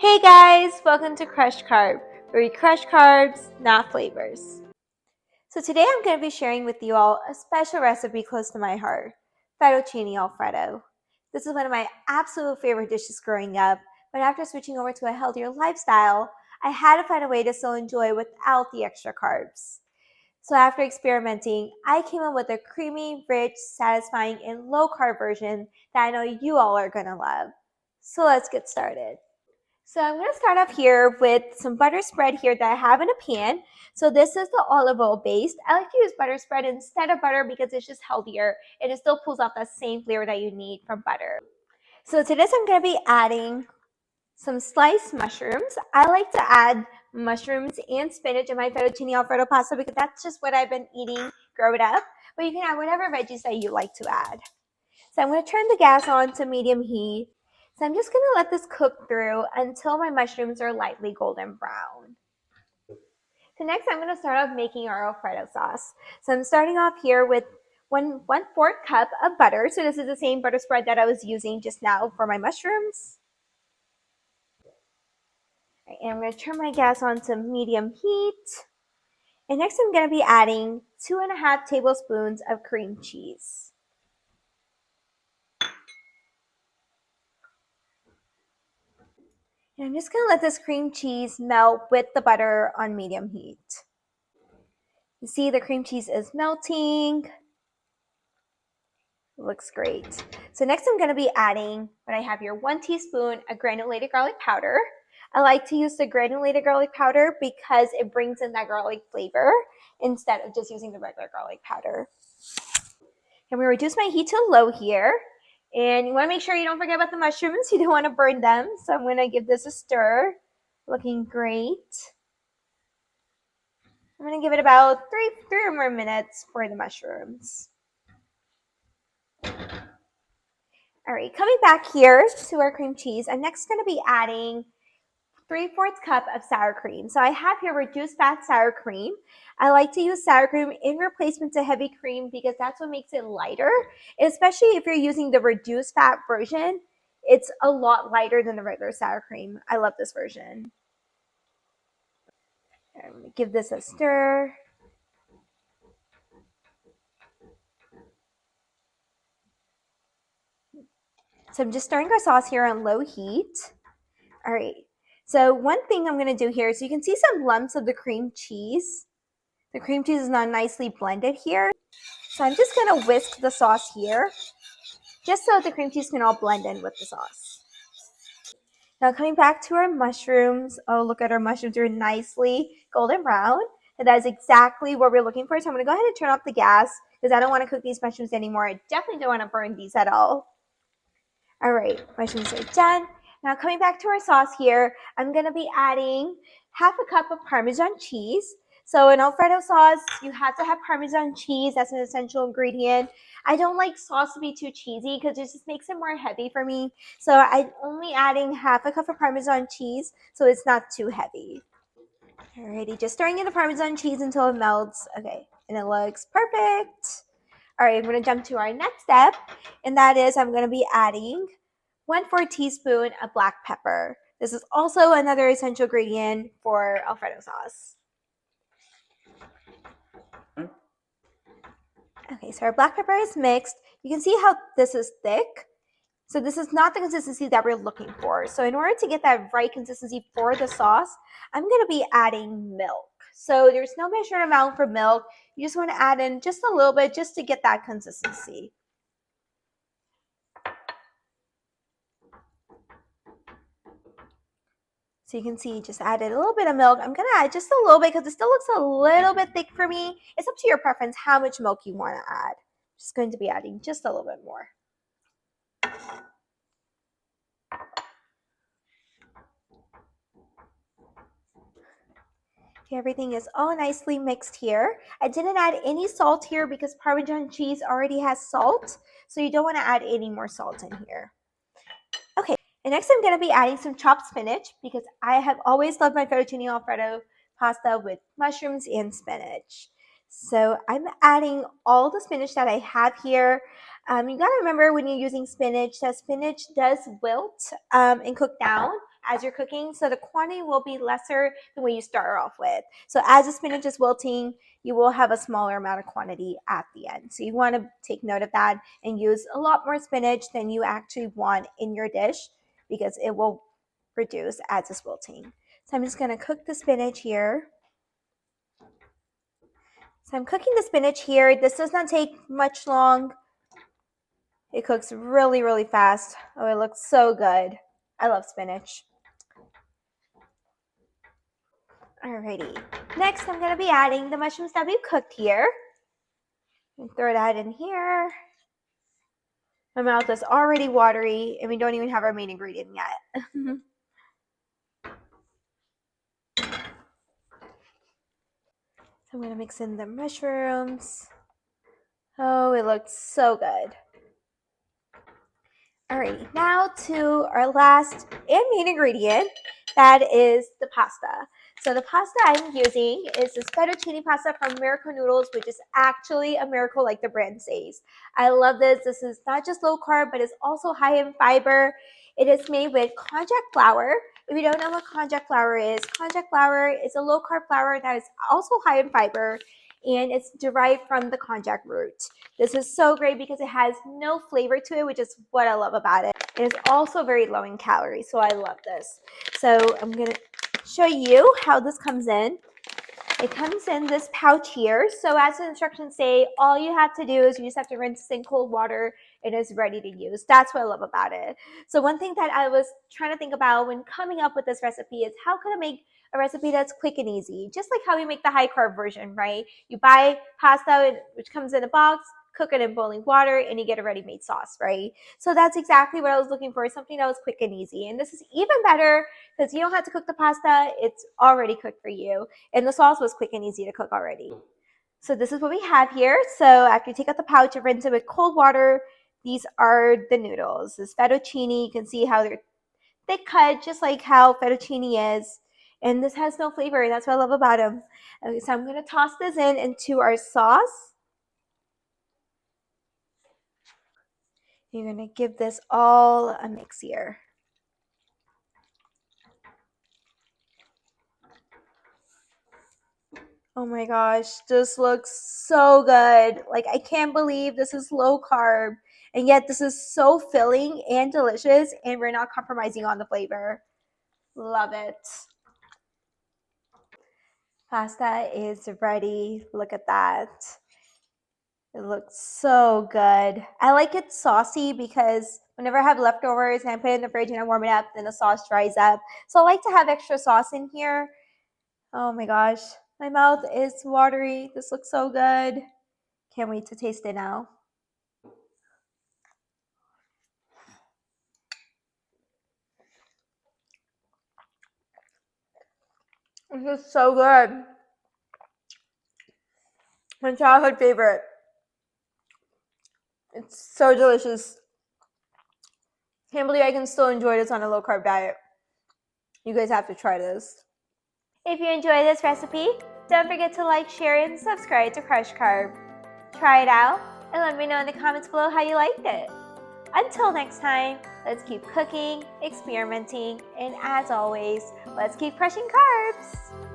Hey guys, welcome to Crush Carb, where we crush carbs, not flavors. So today I'm going to be sharing with you all a special recipe close to my heart, Fettuccine Alfredo. This is one of my absolute favorite dishes growing up, but after switching over to a healthier lifestyle, I had to find a way to still enjoy without the extra carbs. So after experimenting, I came up with a creamy, rich, satisfying, and low-carb version that I know you all are going to love. So let's get started. So I'm going to start off here with some butter spread here that I have in a pan. So this is the olive oil based. I like to use butter spread instead of butter because it's just healthier and it still pulls off that same flavor that you need from butter. So to this I'm going to be adding some sliced mushrooms. I like to add mushrooms and spinach in my fettuccine alfredo pasta because that's just what I've been eating growing up. But you can add whatever veggies that you like to add. So I'm going to turn the gas on to medium heat. So I'm just going to let this cook through until my mushrooms are lightly golden brown. So next I'm going to start off making our Alfredo sauce. So I'm starting off here with 1/4 cup of butter. So this is the same butter spread that I was using just now for my mushrooms. And I'm going to turn my gas on to medium heat. And next I'm going to be adding 2.5 tablespoons of cream cheese. And I'm just going to let this cream cheese melt with the butter on medium heat. You see the cream cheese is melting. It looks great. So next I'm going to be adding what I have here, 1 teaspoon of granulated garlic powder. I like to use the granulated garlic powder because it brings in that garlic flavor instead of just using the regular garlic powder. I'm going to reduce my heat to low here. And you want to make sure you don't forget about the mushrooms. You don't want to burn them. So I'm going to give this a stir. Looking great. I'm going to give it about three or more minutes for the mushrooms. All right, coming back here to our cream cheese, I'm next going to be adding 3/4 cup of sour cream. So I have here reduced fat sour cream. I like to use sour cream in replacement to heavy cream because that's what makes it lighter, especially if you're using the reduced fat version. It's a lot lighter than the regular sour cream. I love this version. I'm going to give this a stir. So I'm just stirring our sauce here on low heat. All right. So one thing I'm going to do here is you can see some lumps of the cream cheese. The cream cheese is not nicely blended here. So I'm just going to whisk the sauce here just so the cream cheese can all blend in with the sauce. Now coming back to our mushrooms. Oh, look at our mushrooms. They're nicely golden brown. And that is exactly what we're looking for. So I'm going to go ahead and turn off the gas because I don't want to cook these mushrooms anymore. I definitely don't want to burn these at all. All right, mushrooms are done. Now coming back to our sauce here, I'm going to be adding 1/2 cup of Parmesan cheese. So in Alfredo sauce, you have to have Parmesan cheese. That's an essential ingredient. I don't like sauce to be too cheesy because it just makes it more heavy for me. So I'm only adding 1/2 cup of Parmesan cheese so it's not too heavy. Alrighty, just stirring in the Parmesan cheese until it melts. Okay, and it looks perfect. All right, I'm going to jump to our next step, and that is I'm going to be adding 1/4 teaspoon of black pepper. This is also another essential ingredient for Alfredo sauce. Okay, so our black pepper is mixed. You can see how this is thick. So this is not the consistency that we're looking for. So in order to get that right consistency for the sauce, I'm going to be adding milk. So there's no measured amount for milk. You just want to add in just a little bit just to get that consistency. So you can see, just added a little bit of milk. I'm going to add just a little bit because it still looks a little bit thick for me. It's up to your preference how much milk you want to add. I'm just going to be adding just a little bit more. Okay, everything is all nicely mixed here. I didn't add any salt here because Parmesan cheese already has salt. So you don't want to add any more salt in here. Okay, and next I'm going to be adding some chopped spinach because I have always loved my fettuccine alfredo pasta with mushrooms and spinach. So I'm adding all the spinach that I have here. You got to remember when you're using spinach that spinach does wilt and cook down. as you're cooking, so the quantity will be lesser than what you start off with. So as the spinach is wilting, you will have a smaller amount of quantity at the end. So you want to take note of that and use a lot more spinach than you actually want in your dish because it will reduce as it's wilting. So I'm just going to cook the spinach here. So I'm cooking the spinach here. This does not take much long. It cooks really, really fast. Oh, it looks so good. I love spinach. Alrighty. Next, I'm going to be adding the mushrooms that we've cooked here. And throw that in here. My mouth is already watery, and we don't even have our main ingredient yet. So I'm going to mix in the mushrooms. Oh, it looks so good. Alrighty, now to our last and main ingredient, that is the pasta. So the pasta I'm using is this fettuccine pasta from Miracle Noodles, which is actually a miracle like the brand says. I love this. This is not just low carb, but it's also high in fiber. It is made with konjac flour. If you don't know what konjac flour is a low carb flour that is also high in fiber, and it's derived from the konjac root. This is so great because it has no flavor to it, which is what I love about it. It is also very low in calories, so I love this. So I'm going to show you how this comes in. It comes in this pouch here. So as the instructions say, all you have to do is you just have to rinse in cold water and it's ready to use. That's what I love about it. So one thing that I was trying to think about when coming up with this recipe is how could I make a recipe that's quick and easy? Just like how we make the high carb version, right? You buy pasta, which comes in a box, cook it in boiling water, and you get a ready-made sauce, right? So that's exactly what I was looking for, something that was quick and easy. And this is even better because you don't have to cook the pasta. It's already cooked for you. And the sauce was quick and easy to cook already. So this is what we have here. So after you take out the pouch and rinse it with cold water, these are the noodles. This fettuccine, you can see how they're thick cut, just like how fettuccine is. And this has no flavor. That's what I love about them. Okay, so I'm going to toss this into our sauce. You're going to give this all a mix here. Oh my gosh, this looks so good. Like, I can't believe this is low carb, and yet this is so filling and delicious, and we're not compromising on the flavor. Love it. Pasta is ready. Look at that. It looks so good. I like it saucy because whenever I have leftovers and I put it in the fridge and I warm it up, then the sauce dries up. So I like to have extra sauce in here. Oh my gosh, my mouth is watery. This looks so good. Can't wait to taste it now. This is so good. My childhood favorite. It's so delicious. Can't believe I can still enjoy this on a low carb diet. You guys have to try this. If you enjoy this recipe, don't forget to like, share, and subscribe to Crush Carb. Try it out and let me know in the comments below how you liked it. Until next time, let's keep cooking, experimenting, and as always, let's keep crushing carbs.